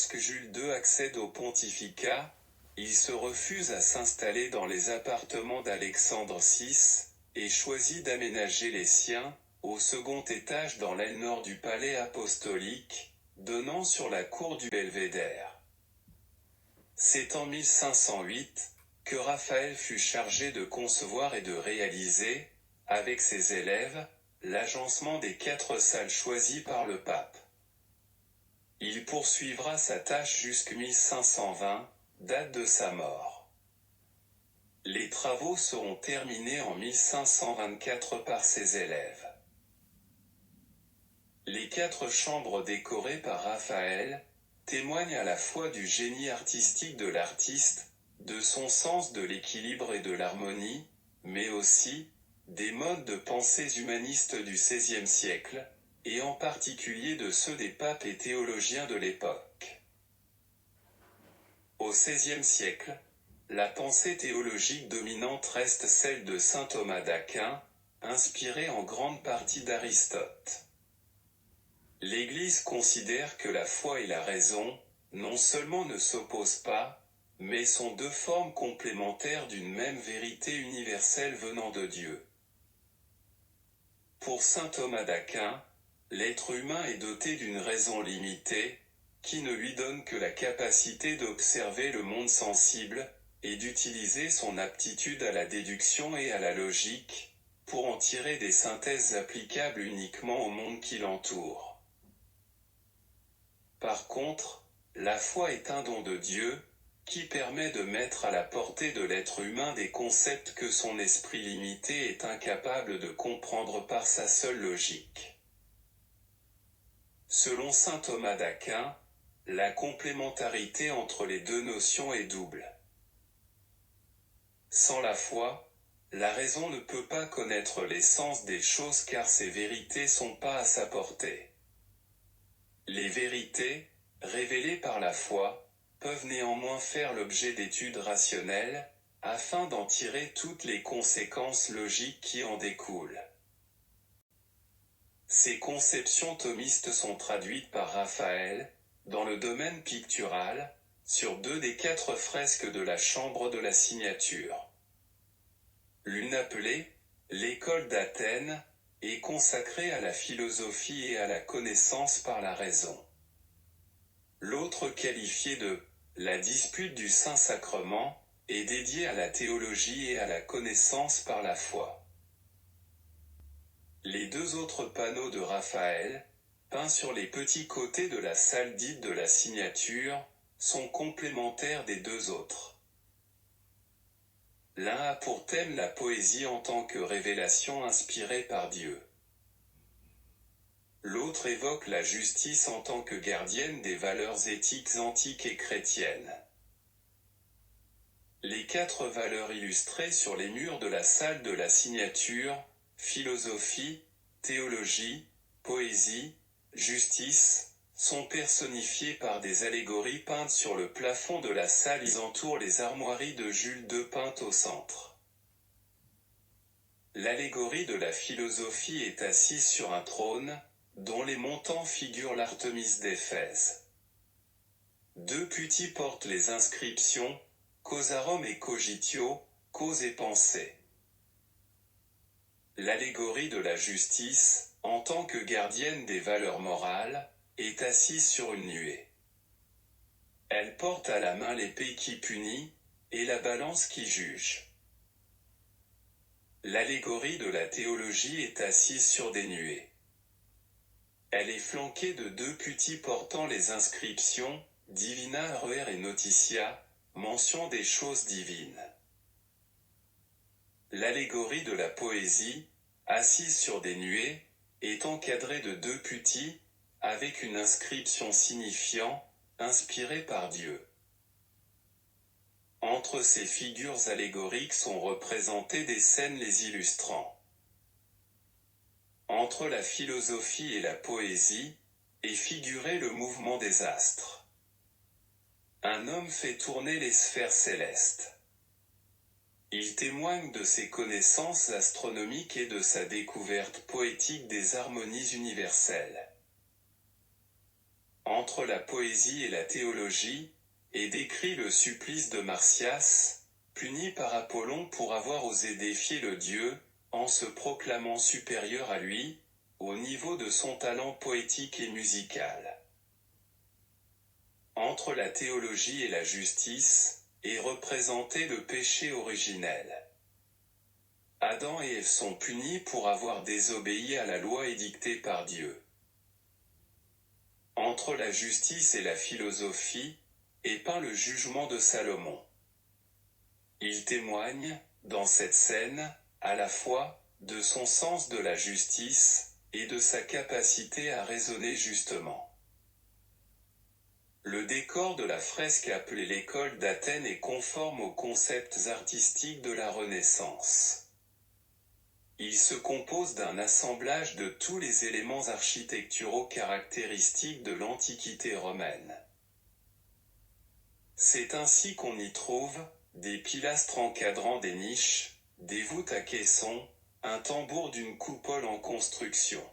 lorsque Jules II accède au pontificat, il se refuse à s'installer dans les appartements d'Alexandre VI, et choisit d'aménager les siens, au second étage dans l'aile nord du palais apostolique, donnant sur la cour du Belvédère. C'est en 1508 que Raphaël fut chargé de concevoir et de réaliser, avec ses élèves, l'agencement des 4 salles choisies par le pape. Il poursuivra sa tâche jusqu'en 1520, date de sa mort. Les travaux seront terminés en 1524 par ses élèves. Les 4 chambres décorées par Raphaël témoignent à la fois du génie artistique de l'artiste, de son sens de l'équilibre et de l'harmonie, mais aussi des modes de pensée humanistes du XVIe siècle, et en particulier de ceux des papes et théologiens de l'époque. Au XVIe siècle, la pensée théologique dominante reste celle de saint Thomas d'Aquin, inspirée en grande partie d'Aristote. L'Église considère que la foi et la raison, non seulement ne s'opposent pas, mais sont 2 formes complémentaires d'une même vérité universelle venant de Dieu. Pour saint Thomas d'Aquin, l'être humain est doté d'une raison limitée, qui ne lui donne que la capacité d'observer le monde sensible, et d'utiliser son aptitude à la déduction et à la logique, pour en tirer des synthèses applicables uniquement au monde qui l'entoure. Par contre, la foi est un don de Dieu, qui permet de mettre à la portée de l'être humain des concepts que son esprit limité est incapable de comprendre par sa seule logique. Selon saint Thomas d'Aquin, la complémentarité entre les 2 notions est double. Sans la foi, la raison ne peut pas connaître l'essence des choses car ces vérités sont pas à sa portée. Les vérités, révélées par la foi, peuvent néanmoins faire l'objet d'études rationnelles, afin d'en tirer toutes les conséquences logiques qui en découlent. Ces conceptions thomistes sont traduites par Raphaël, dans le domaine pictural, sur 2 des 4 fresques de la chambre de la signature. L'une appelée « l'école d'Athènes » est consacrée à la philosophie et à la connaissance par la raison. L'autre qualifiée de « la dispute du Saint-Sacrement » est dédiée à la théologie et à la connaissance par la foi. Les 2 autres panneaux de Raphaël, peints sur les petits côtés de la salle dite de la signature, sont complémentaires des 2 autres. L'un a pour thème la poésie en tant que révélation inspirée par Dieu. L'autre évoque la justice en tant que gardienne des valeurs éthiques antiques et chrétiennes. Les 4 valeurs illustrées sur les murs de la salle de la signature, philosophie, théologie, poésie, justice, sont personnifiées par des allégories peintes sur le plafond de la salle. Ils entourent les armoiries de Jules II peintes au centre. L'allégorie de la philosophie est assise sur un trône, dont les montants figurent l'Artémis d'Éphèse. 2 putti portent les inscriptions « Causarum et cogitio », cause et pensée. L'allégorie de la justice, en tant que gardienne des valeurs morales, est assise sur une nuée. Elle porte à la main l'épée qui punit, et la balance qui juge. L'allégorie de la théologie est assise sur des nuées. Elle est flanquée de 2 putti portant les inscriptions « Divina Ruere et Notitia », mention des choses divines. L'allégorie de la poésie, assise sur des nuées, est encadrée de 2 putti, avec une inscription signifiant « Inspiré par Dieu ». Entre ces figures allégoriques sont représentées des scènes les illustrant. Entre la philosophie et la poésie, est figuré le mouvement des astres. Un homme fait tourner les sphères célestes. Il témoigne de ses connaissances astronomiques et de sa découverte poétique des harmonies universelles. entre la poésie et la théologie, et décrit le supplice de Marsyas, puni par Apollon pour avoir osé défier le dieu, en se proclamant supérieur à lui, au niveau de son talent poétique et musical. Entre la théologie et la justice, est représenté le péché originel. Adam et Ève sont punis pour avoir désobéi à la loi édictée par Dieu. Entre la justice et la philosophie, est peint le jugement de Salomon. Il témoigne, dans cette scène, à la fois, de son sens de la justice, et de sa capacité à raisonner justement. Le décor de la fresque appelée l'école d'Athènes est conforme aux concepts artistiques de la Renaissance. Il se compose d'un assemblage de tous les éléments architecturaux caractéristiques de l'Antiquité romaine. C'est ainsi qu'on y trouve des pilastres encadrant des niches, des voûtes à caissons, un tambour d'une coupole en construction.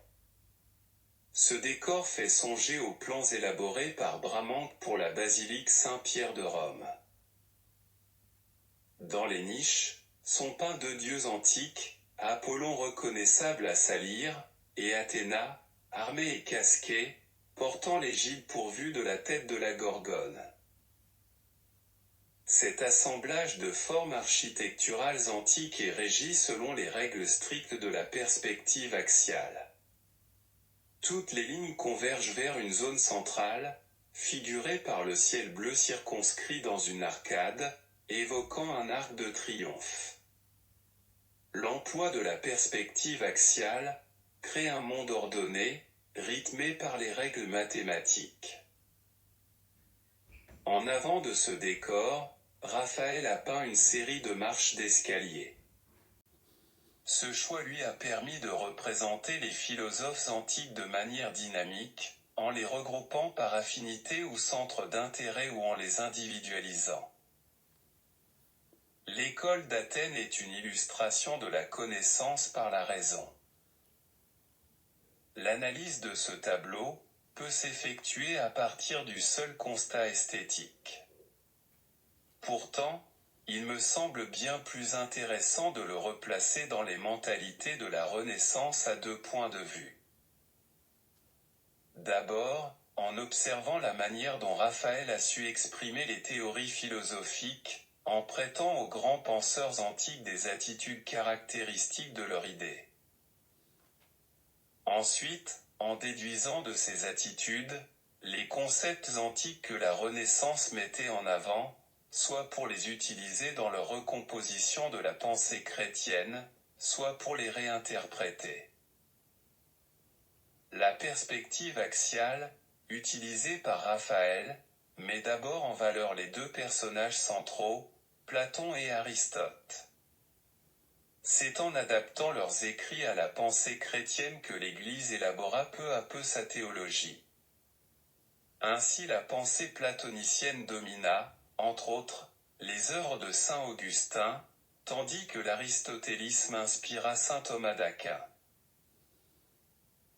Ce décor fait songer aux plans élaborés par Bramante pour la basilique Saint-Pierre de Rome. Dans les niches, sont peints deux dieux antiques, Apollon reconnaissable à sa lyre, et Athéna, armée et casquée, portant l'égide pourvue de la tête de la Gorgone. Cet assemblage de formes architecturales antiques est régi selon les règles strictes de la perspective axiale. Toutes les lignes convergent vers une zone centrale, figurée par le ciel bleu circonscrit dans une arcade, évoquant un arc de triomphe. L'emploi de la perspective axiale crée un monde ordonné, rythmé par les règles mathématiques. En avant de ce décor, Raphaël a peint une série de marches d'escalier. Ce choix lui a permis de représenter les philosophes antiques de manière dynamique, en les regroupant par affinité ou centre d'intérêt ou en les individualisant. L'école d'Athènes est une illustration de la connaissance par la raison. L'analyse de ce tableau peut s'effectuer à partir du seul constat esthétique. Pourtant, il me semble bien plus intéressant de le replacer dans les mentalités de la Renaissance à deux points de vue. D'abord, en observant la manière dont Raphaël a su exprimer les théories philosophiques, en prêtant aux grands penseurs antiques des attitudes caractéristiques de leur idée. Ensuite, en déduisant de ces attitudes, les concepts antiques que la Renaissance mettait en avant, soit pour les utiliser dans leur recomposition de la pensée chrétienne, soit pour les réinterpréter. La perspective axiale, utilisée par Raphaël, met d'abord en valeur les deux personnages centraux, Platon et Aristote. C'est en adaptant leurs écrits à la pensée chrétienne que l'Église élabora peu à peu sa théologie. Ainsi la pensée platonicienne domina, entre autres, les œuvres de saint Augustin, tandis que l'aristotélisme inspira saint Thomas d'Aquin.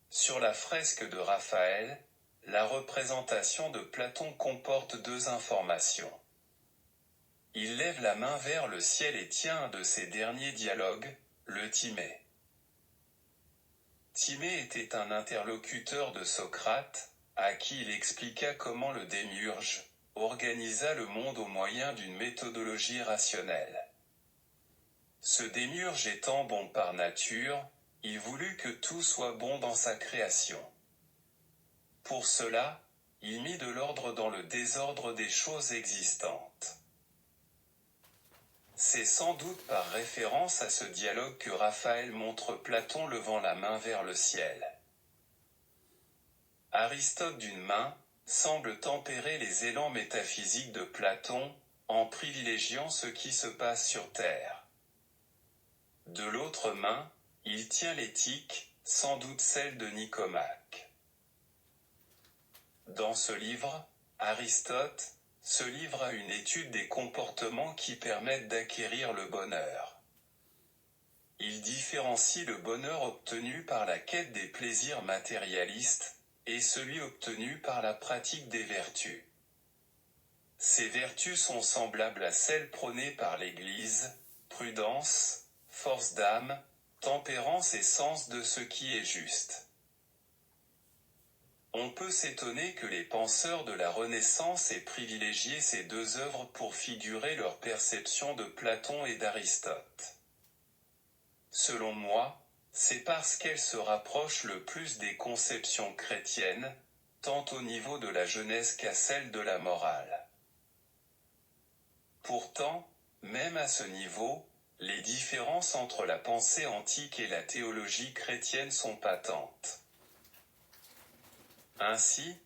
Sur la fresque de Raphaël, la représentation de Platon comporte deux informations. Il lève la main vers le ciel et tient un de ses derniers dialogues, le Timée. Timée était un interlocuteur de Socrate, à qui il expliqua comment le démiurge organisa le monde au moyen d'une méthodologie rationnelle. Ce démiurge étant bon par nature, il voulut que tout soit bon dans sa création. Pour cela, il mit de l'ordre dans le désordre des choses existantes. C'est sans doute par référence à ce dialogue que Raphaël montre Platon levant la main vers le ciel. Aristote d'une main, semble tempérer les élans métaphysiques de Platon, en privilégiant ce qui se passe sur terre. De l'autre main, il tient l'éthique, sans doute celle de Nicomaque. Dans ce livre, Aristote se livre à une étude des comportements qui permettent d'acquérir le bonheur. Il différencie le bonheur obtenu par la quête des plaisirs matérialistes, et celui obtenu par la pratique des vertus. Ces vertus sont semblables à celles prônées par l'Église: prudence, force d'âme, tempérance et sens de ce qui est juste. On peut s'étonner que les penseurs de la Renaissance aient privilégié ces deux œuvres pour figurer leur perception de Platon et d'Aristote. Selon moi, c'est parce qu'elles se rapprochent le plus des conceptions chrétiennes, tant au niveau de la jeunesse qu'à celle de la morale. Pourtant, même à ce niveau, les différences entre la pensée antique et la théologie chrétienne sont patentes. Ainsi,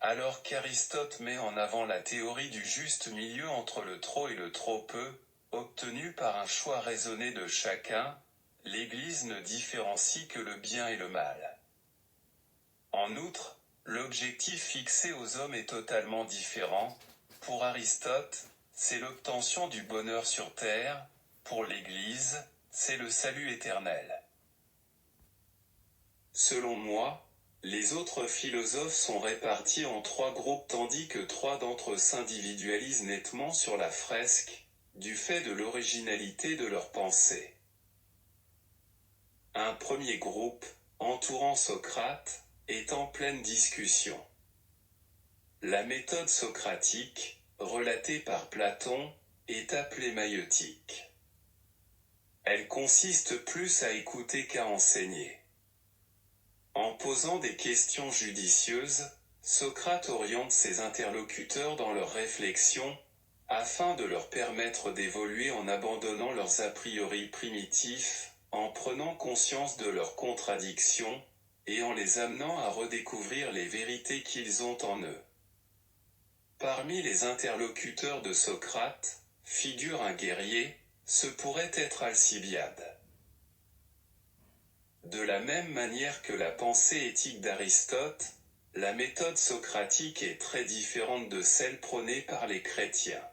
alors qu'Aristote met en avant la théorie du juste milieu entre le trop et le trop peu, obtenue par un choix raisonné de chacun, l'Église ne différencie que le bien et le mal. En outre, l'objectif fixé aux hommes est totalement différent. Pour Aristote, c'est l'obtention du bonheur sur terre; pour l'Église, c'est le salut éternel. Selon moi, les autres philosophes sont répartis en trois groupes tandis que trois d'entre eux s'individualisent nettement sur la fresque, du fait de l'originalité de leur pensée. Un premier groupe, entourant Socrate, est en pleine discussion. La méthode socratique, relatée par Platon, est appelée maïeutique. Elle consiste plus à écouter qu'à enseigner. En posant des questions judicieuses, Socrate oriente ses interlocuteurs dans leurs réflexions, afin de leur permettre d'évoluer en abandonnant leurs a priori primitifs, en prenant conscience de leurs contradictions, et en les amenant à redécouvrir les vérités qu'ils ont en eux. Parmi les interlocuteurs de Socrate, figure un guerrier, ce pourrait être Alcibiade. De la même manière que la pensée éthique d'Aristote, la méthode socratique est très différente de celle prônée par les chrétiens.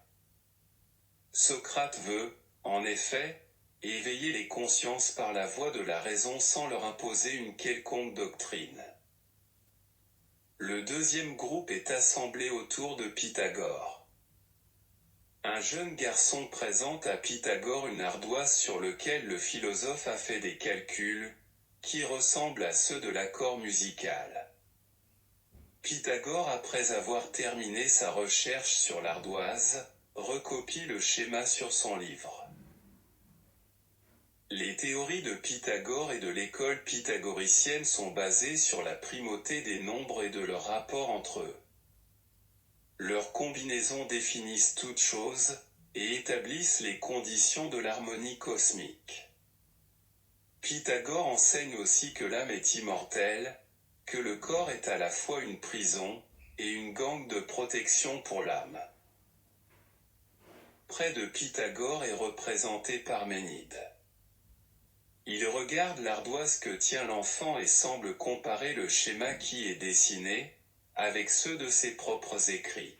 Socrate veut, en effet, éveiller les consciences par la voie de la raison sans leur imposer une quelconque doctrine. Le deuxième groupe est assemblé autour de Pythagore. Un jeune garçon présente à Pythagore une ardoise sur laquelle le philosophe a fait des calculs, qui ressemblent à ceux de l'accord musical. Pythagore, après avoir terminé sa recherche sur l'ardoise, recopie le schéma sur son livre. Les théories de Pythagore et de l'école pythagoricienne sont basées sur la primauté des nombres et de leur rapport entre eux. Leurs combinaisons définissent toutes choses, et établissent les conditions de l'harmonie cosmique. Pythagore enseigne aussi que l'âme est immortelle, que le corps est à la fois une prison, et une gangue de protection pour l'âme. Près de Pythagore est représenté Parménide. Il regarde l'ardoise que tient l'enfant et semble comparer le schéma qui est dessiné, avec ceux de ses propres écrits.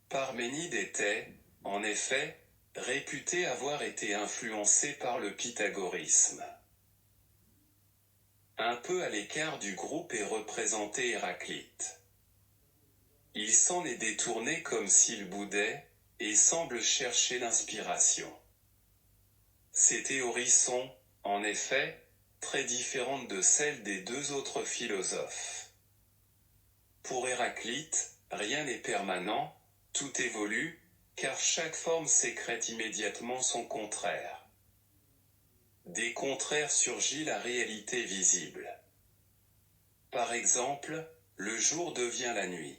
Parménide était, en effet, réputé avoir été influencé par le pythagorisme. Un peu à l'écart du groupe est représenté Héraclite. Il s'en est détourné comme s'il boudait, et semble chercher l'inspiration. Ces théories sont, en effet, très différentes de celles des deux autres philosophes. Pour Héraclite, rien n'est permanent, tout évolue, car chaque forme sécrète immédiatement son contraire. Des contraires surgit la réalité visible. Par exemple, le jour devient la nuit.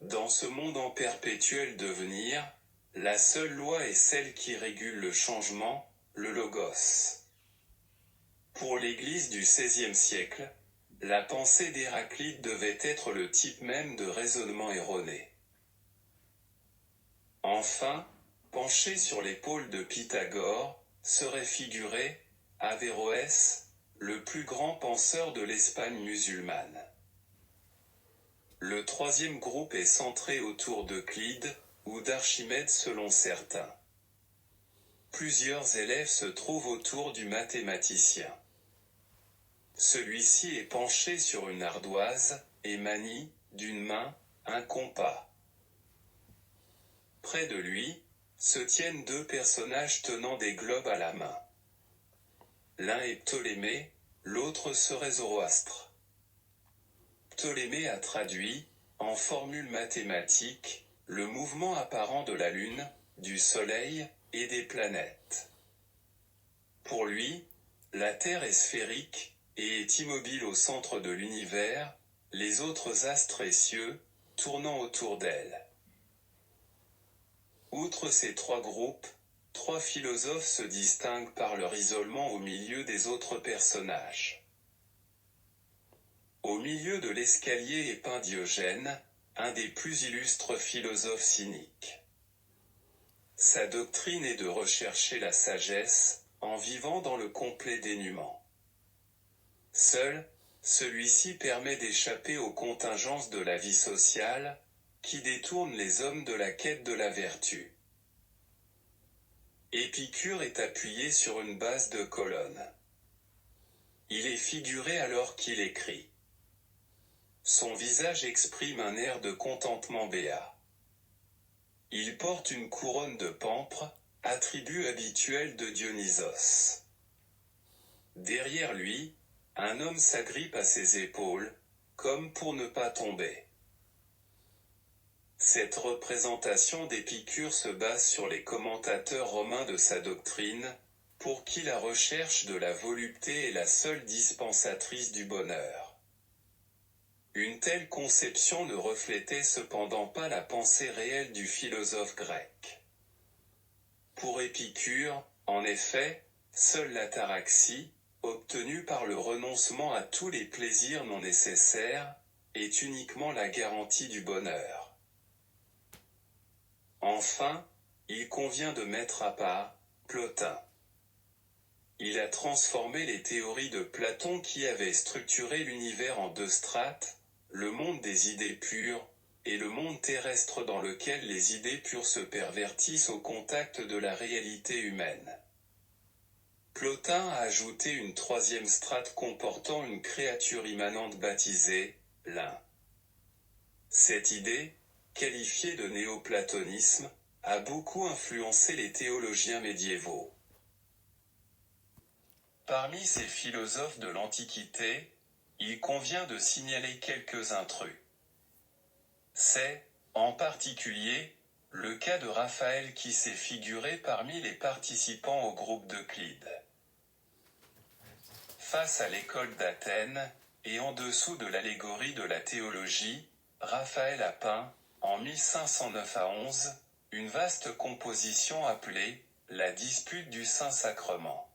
Dans ce monde en perpétuel devenir, la seule loi est celle qui régule le changement, le logos. Pour l'Église du XVIe siècle, la pensée d'Héraclite devait être le type même de raisonnement erroné. Enfin, penché sur l'épaule de Pythagore, serait figuré Averroès, le plus grand penseur de l'Espagne musulmane. Le troisième groupe est centré autour d'Euclide, ou d'Archimède selon certains. Plusieurs élèves se trouvent autour du mathématicien. Celui-ci est penché sur une ardoise, et manie, d'une main, un compas. Près de lui, se tiennent deux personnages tenant des globes à la main. L'un est Ptolémée, l'autre serait Zoroastre. Ptolémée a traduit, en formule mathématique, le mouvement apparent de la Lune, du Soleil, et des planètes. Pour lui, la Terre est sphérique, et est immobile au centre de l'univers, les autres astres et cieux, tournant autour d'elle. Outre ces trois groupes, trois philosophes se distinguent par leur isolement au milieu des autres personnages. Au milieu de l'escalier est peint Diogène, un des plus illustres philosophes cyniques. Sa doctrine est de rechercher la sagesse, en vivant dans le complet dénuement. Seul, celui-ci permet d'échapper aux contingences de la vie sociale, qui détournent les hommes de la quête de la vertu. Épicure est appuyé sur une base de colonnes. Il est figuré alors qu'il écrit. Son visage exprime un air de contentement béat. Il porte une couronne de pampre, attribut habituel de Dionysos. Derrière lui, un homme s'agrippe à ses épaules, comme pour ne pas tomber. Cette représentation d'Épicure se base sur les commentateurs romains de sa doctrine, pour qui la recherche de la volupté est la seule dispensatrice du bonheur. Une telle conception ne reflétait cependant pas la pensée réelle du philosophe grec. Pour Épicure, en effet, seule l'ataraxie, obtenue par le renoncement à tous les plaisirs non nécessaires, est uniquement la garantie du bonheur. Enfin, il convient de mettre à part Plotin. Il a transformé les théories de Platon qui avaient structuré l'univers en deux strates, le monde des idées pures, et le monde terrestre dans lequel les idées pures se pervertissent au contact de la réalité humaine. Plotin a ajouté une troisième strate comportant une créature immanente baptisée l'un. Cette idée, qualifiée de néoplatonisme, a beaucoup influencé les théologiens médiévaux. Parmi ces philosophes de l'Antiquité, il convient de signaler quelques intrus. C'est, en particulier, le cas de Raphaël qui s'est figuré parmi les participants au groupe d'Euclide. Face à l'école d'Athènes, et en dessous de l'allégorie de la théologie, Raphaël a peint, en 1509 à 11, une vaste composition appelée « La dispute du Saint-Sacrement ».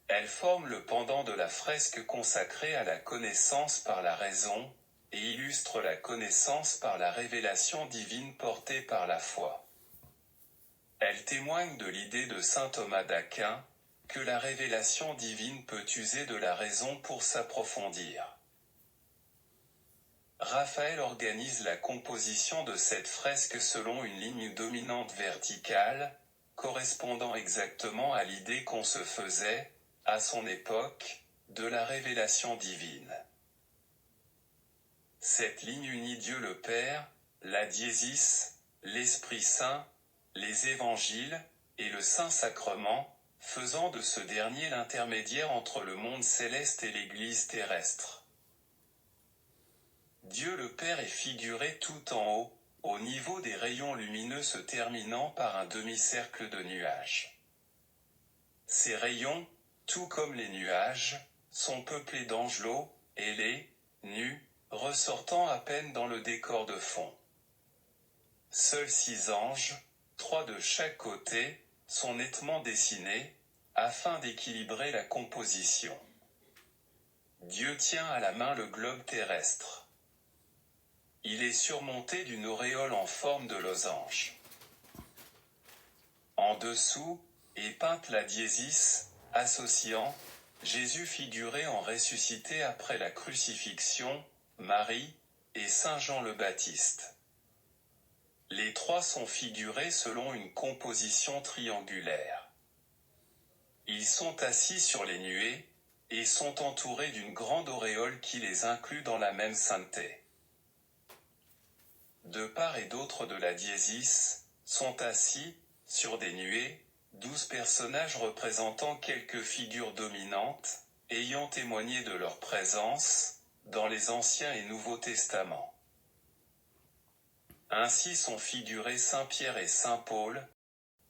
Elle forme le pendant de la fresque consacrée à la connaissance par la raison, et illustre la connaissance par la révélation divine portée par la foi. Elle témoigne de l'idée de saint Thomas d'Aquin, que la révélation divine peut user de la raison pour s'approfondir. Raphaël organise la composition de cette fresque selon une ligne dominante verticale, correspondant exactement à l'idée qu'on se faisait, à son époque, de la révélation divine. Cette ligne unit Dieu le Père, la diésis, l'Esprit Saint, les évangiles, et le Saint-Sacrement, faisant de ce dernier l'intermédiaire entre le monde céleste et l'Église terrestre. Dieu le Père est figuré tout en haut, au niveau des rayons lumineux se terminant par un demi-cercle de nuages. Ces rayons, tout comme les nuages, sont peuplés d'angelots, ailés, nus, ressortant à peine dans le décor de fond. Seuls 6 anges, 3 de chaque côté, sont nettement dessinés, afin d'équilibrer la composition. Dieu tient à la main le globe terrestre. Il est surmonté d'une auréole en forme de losange. En dessous, est peinte la diésis, associant Jésus figuré en ressuscité après la crucifixion, Marie, et Saint Jean le Baptiste. Les trois sont figurés selon une composition triangulaire. Ils sont assis sur les nuées, et sont entourés d'une grande auréole qui les inclut dans la même sainteté. De part et d'autre de la diésis, sont assis, sur des nuées, 12 personnages représentant quelques figures dominantes, ayant témoigné de leur présence, dans les Anciens et Nouveaux Testaments. Ainsi sont figurés Saint Pierre et Saint Paul,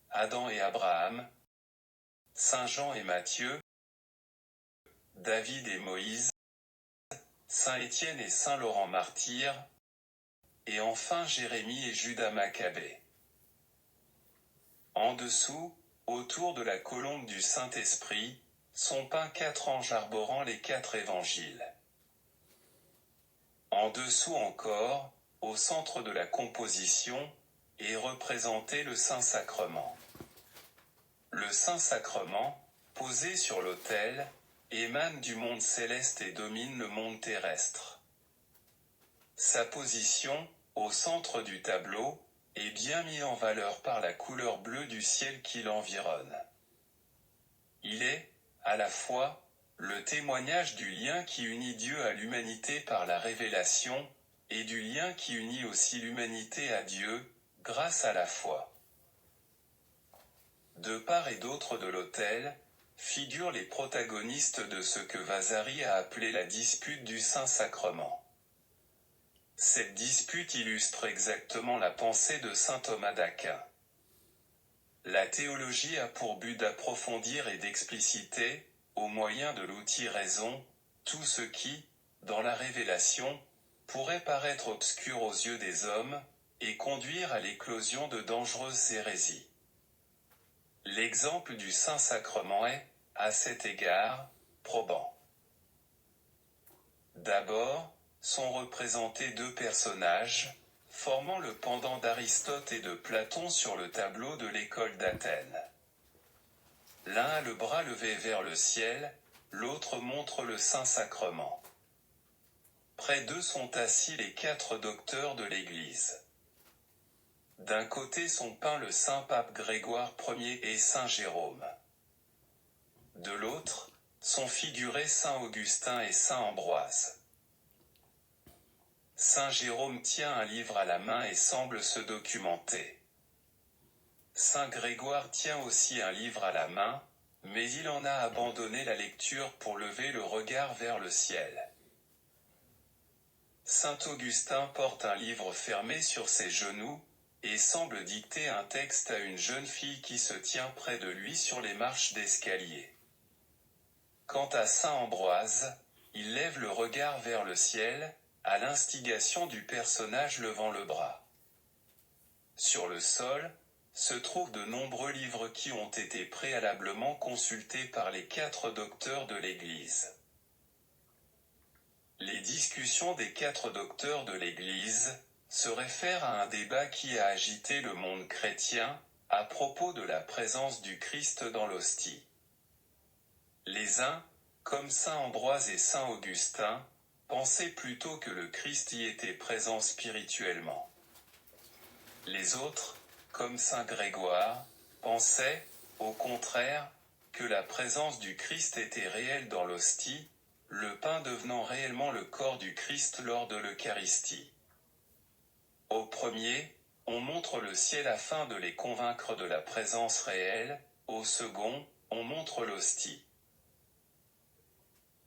Adam et Abraham, Saint Jean et Matthieu, David et Moïse, Saint Étienne et Saint Laurent martyr, et enfin Jérémie et Judas Maccabée. En dessous, autour de la colombe du Saint-Esprit, sont peints 4 anges arborant les 4 évangiles. En dessous encore, au centre de la composition, est représenté le Saint-Sacrement. Le Saint-Sacrement, posé sur l'autel, émane du monde céleste et domine le monde terrestre. Sa position, au centre du tableau, est bien mis en valeur par la couleur bleue du ciel qui l'environne. Il est, à la fois, le témoignage du lien qui unit Dieu à l'humanité par la révélation, et du lien qui unit aussi l'humanité à Dieu, grâce à la foi. De part et d'autre de l'autel, figurent les protagonistes de ce que Vasari a appelé la dispute du Saint-Sacrement. Cette dispute illustre exactement la pensée de saint Thomas d'Aquin. La théologie a pour but d'approfondir et d'expliciter, au moyen de l'outil raison, tout ce qui, dans la révélation, pourrait paraître obscur aux yeux des hommes, et conduire à l'éclosion de dangereuses hérésies. L'exemple du Saint-Sacrement est, à cet égard, probant. D'abord, sont représentés 2 personnages, formant le pendant d'Aristote et de Platon sur le tableau de l'école d'Athènes. L'un a le bras levé vers le ciel, l'autre montre le Saint-Sacrement. Près d'eux sont assis les 4 docteurs de l'Église. D'un côté sont peints le Saint-Pape Grégoire Ier et Saint Jérôme. De l'autre, sont figurés Saint Augustin et Saint Ambroise. Saint Jérôme tient un livre à la main et semble se documenter. Saint Grégoire tient aussi un livre à la main, mais il en a abandonné la lecture pour lever le regard vers le ciel. Saint Augustin porte un livre fermé sur ses genoux, et semble dicter un texte à une jeune fille qui se tient près de lui sur les marches d'escalier. Quant à saint Ambroise, il lève le regard vers le ciel, à l'instigation du personnage levant le bras. Sur le sol, se trouvent de nombreux livres qui ont été préalablement consultés par les 4 docteurs de l'Église. Les discussions des 4 docteurs de l'Église se réfèrent à un débat qui a agité le monde chrétien, à propos de la présence du Christ dans l'hostie. Les uns, comme saint Ambroise et saint Augustin, pensaient plutôt que le Christ y était présent spirituellement. Les autres, comme saint Grégoire, pensaient, au contraire, que la présence du Christ était réelle dans l'hostie, le pain devenant réellement le corps du Christ lors de l'Eucharistie. Au premier, on montre le ciel afin de les convaincre de la présence réelle, au second, on montre l'hostie.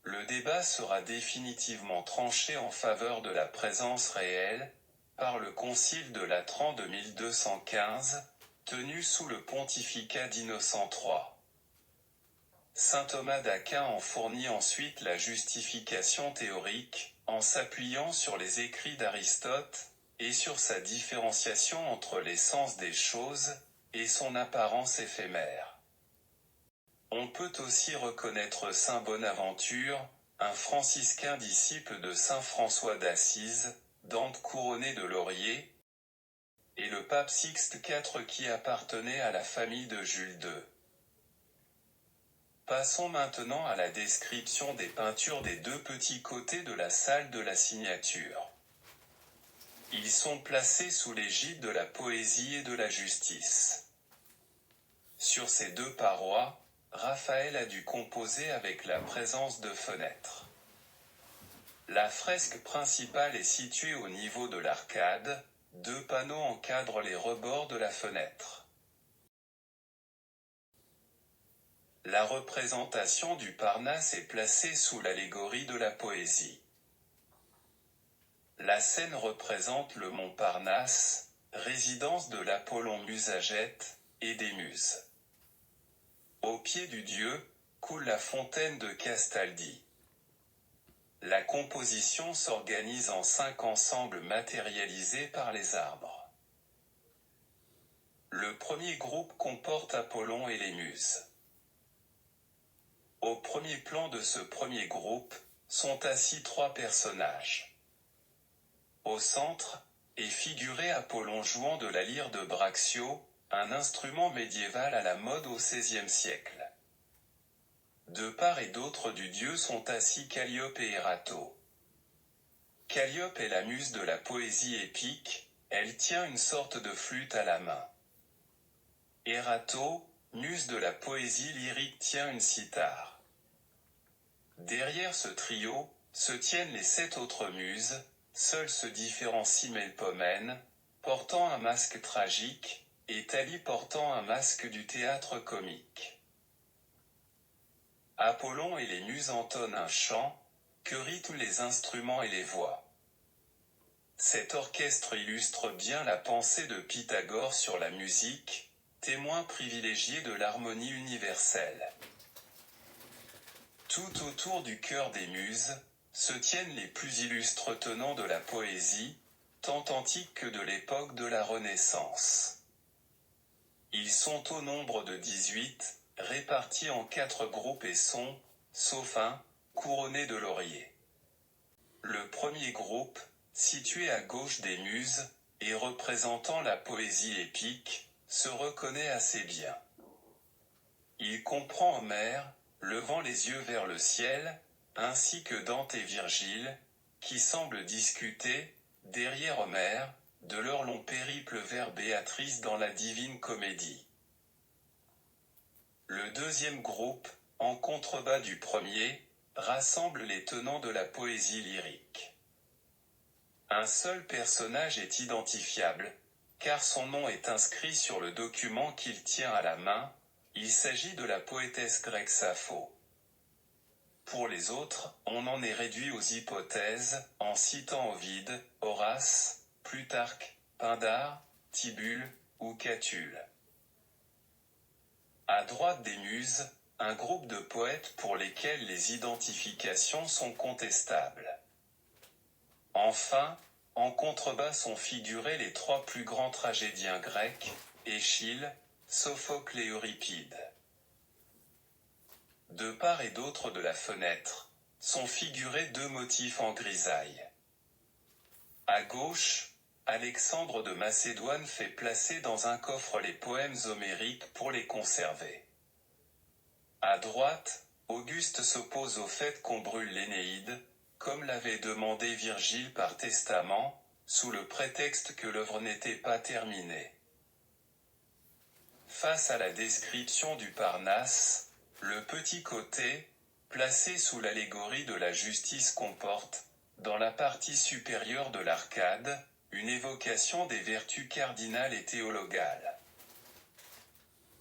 Le débat sera définitivement tranché en faveur de la présence réelle, par le concile de Latran de 1215, tenu sous le pontificat d'Innocent III. Saint Thomas d'Aquin en fournit ensuite la justification théorique, en s'appuyant sur les écrits d'Aristote, et sur sa différenciation entre l'essence des choses, et son apparence éphémère. On peut aussi reconnaître saint Bonaventure, un franciscain disciple de saint François d'Assise, Dante couronné de laurier, et le pape Sixte IV qui appartenait à la famille de Jules II. Passons maintenant à la description des peintures des 2 petits côtés de la salle de la signature. Ils sont placés sous l'égide de la poésie et de la justice. Sur ces 2 parois, Raphaël a dû composer avec la présence de fenêtres. La fresque principale est située au niveau de l'arcade, 2 panneaux encadrent les rebords de la fenêtre. La représentation du Parnasse est placée sous l'allégorie de la poésie. La scène représente le mont Parnasse, résidence de l'Apollon Musagète, et des Muses. Au pied du dieu, coule la fontaine de Castaldi. La composition s'organise en 5 ensembles matérialisés par les arbres. Le premier groupe comporte Apollon et les Muses. Au premier plan de ce premier groupe, sont assis 3 personnages. Au centre, est figuré Apollon jouant de la lyre de Braccio, un instrument médiéval à la mode au XVIe siècle. De part et d'autre du dieu sont assis Calliope et Erato. Calliope est la muse de la poésie épique, elle tient une sorte de flûte à la main. Erato, muse de la poésie lyrique, tient une cithare. Derrière ce trio, se tiennent les 7 autres muses, seules se différencient Melpomène, portant un masque tragique, et Thalie portant un masque du théâtre comique. Apollon et les muses entonnent un chant, que rythment les instruments et les voix. Cet orchestre illustre bien la pensée de Pythagore sur la musique, témoin privilégié de l'harmonie universelle. Tout autour du chœur des muses, se tiennent les plus illustres tenants de la poésie, tant antique que de l'époque de la Renaissance. Ils sont au nombre de 18, répartis en 4 groupes et sont, sauf un, couronnés de lauriers. Le premier groupe, situé à gauche des muses, et représentant la poésie épique, se reconnaît assez bien. Il comprend Homère, levant les yeux vers le ciel, ainsi que Dante et Virgile, qui semblent discuter, derrière Homère, de leur long périple vers Béatrice dans la Divine Comédie. Le deuxième groupe, en contrebas du premier, rassemble les tenants de la poésie lyrique. Un seul personnage est identifiable, car son nom est inscrit sur le document qu'il tient à la main, il s'agit de la poétesse grecque Sappho. Pour les autres, on en est réduit aux hypothèses, en citant Ovide, Horace, Plutarque, Pindare, Tibulle, ou Catulle. À droite des muses, un groupe de poètes pour lesquels les identifications sont contestables. Enfin, en contrebas sont figurés les 3 plus grands tragédiens grecs, Échille, Sophocle et Euripide. De part et d'autre de la fenêtre, sont figurés 2 motifs en grisaille. À gauche, Alexandre de Macédoine fait placer dans un coffre les poèmes homériques pour les conserver. À droite, Auguste s'oppose au fait qu'on brûle l'Énéide, comme l'avait demandé Virgile par testament, sous le prétexte que l'œuvre n'était pas terminée. Face à la description du Parnasse, le petit côté, placé sous l'allégorie de la justice, comporte, dans la partie supérieure de l'arcade, une évocation des vertus cardinales et théologales.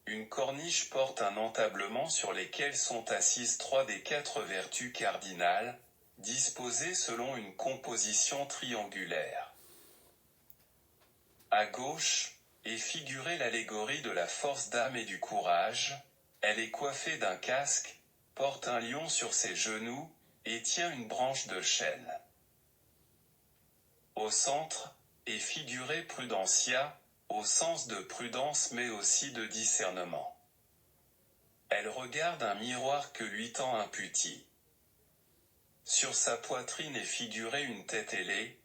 Une corniche porte un entablement sur lesquels sont assises 3 des 4 vertus cardinales, disposées selon une composition triangulaire. À gauche, est figurée l'allégorie de la force d'âme et du courage, elle est coiffée d'un casque, porte un lion sur ses genoux, et tient une branche de chêne. Au centre, est figurée Prudentia, au sens de prudence mais aussi de discernement. Elle regarde un miroir que lui tend un putti. Sur sa poitrine est figurée une tête ailée.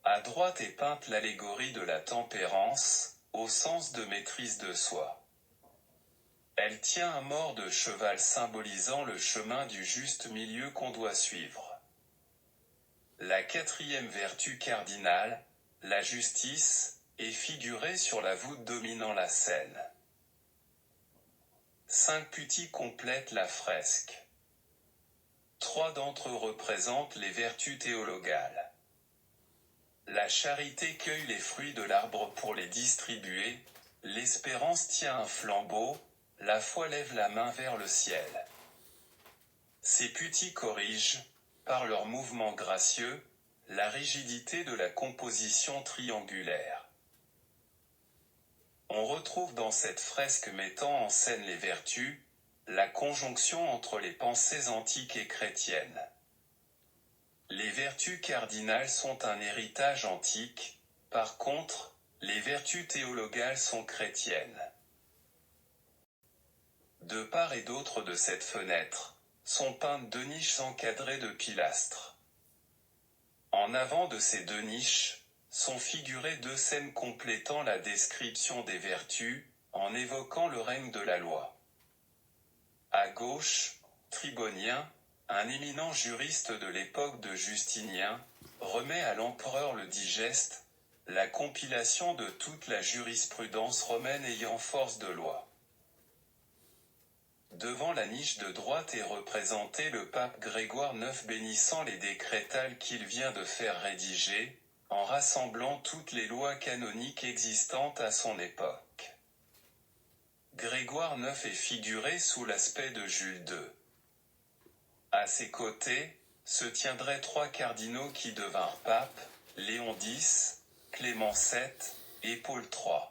À droite est peinte l'allégorie de la tempérance, au sens de maîtrise de soi. Elle tient un mors de cheval symbolisant le chemin du juste milieu qu'on doit suivre. La 4e vertu cardinale, la justice, est figurée sur la voûte dominant la scène. 5 putti complètent la fresque. 3 d'entre eux représentent les vertus théologales. La charité cueille les fruits de l'arbre pour les distribuer, l'espérance tient un flambeau, la foi lève la main vers le ciel. Ces putti corrigent, par leurs mouvements gracieux, la rigidité de la composition triangulaire. On retrouve dans cette fresque mettant en scène les vertus, la conjonction entre les pensées antiques et chrétiennes. Les vertus cardinales sont un héritage antique, par contre, les vertus théologales sont chrétiennes. De part et d'autre de cette fenêtre, sont peintes 2 niches encadrées de pilastres. En avant de ces 2 niches, sont figurées 2 scènes complétant la description des vertus, en évoquant le règne de la loi. À gauche, Tribonien, un éminent juriste de l'époque de Justinien, remet à l'empereur le digeste, la compilation de toute la jurisprudence romaine ayant force de loi. Devant la niche de droite est représenté le pape Grégoire IX bénissant les décrétales qu'il vient de faire rédiger, en rassemblant toutes les lois canoniques existantes à son époque. Grégoire IX est figuré sous l'aspect de Jules II. À ses côtés, se tiendraient 3 cardinaux qui devinrent papes, Léon X, Clément VII et Paul III.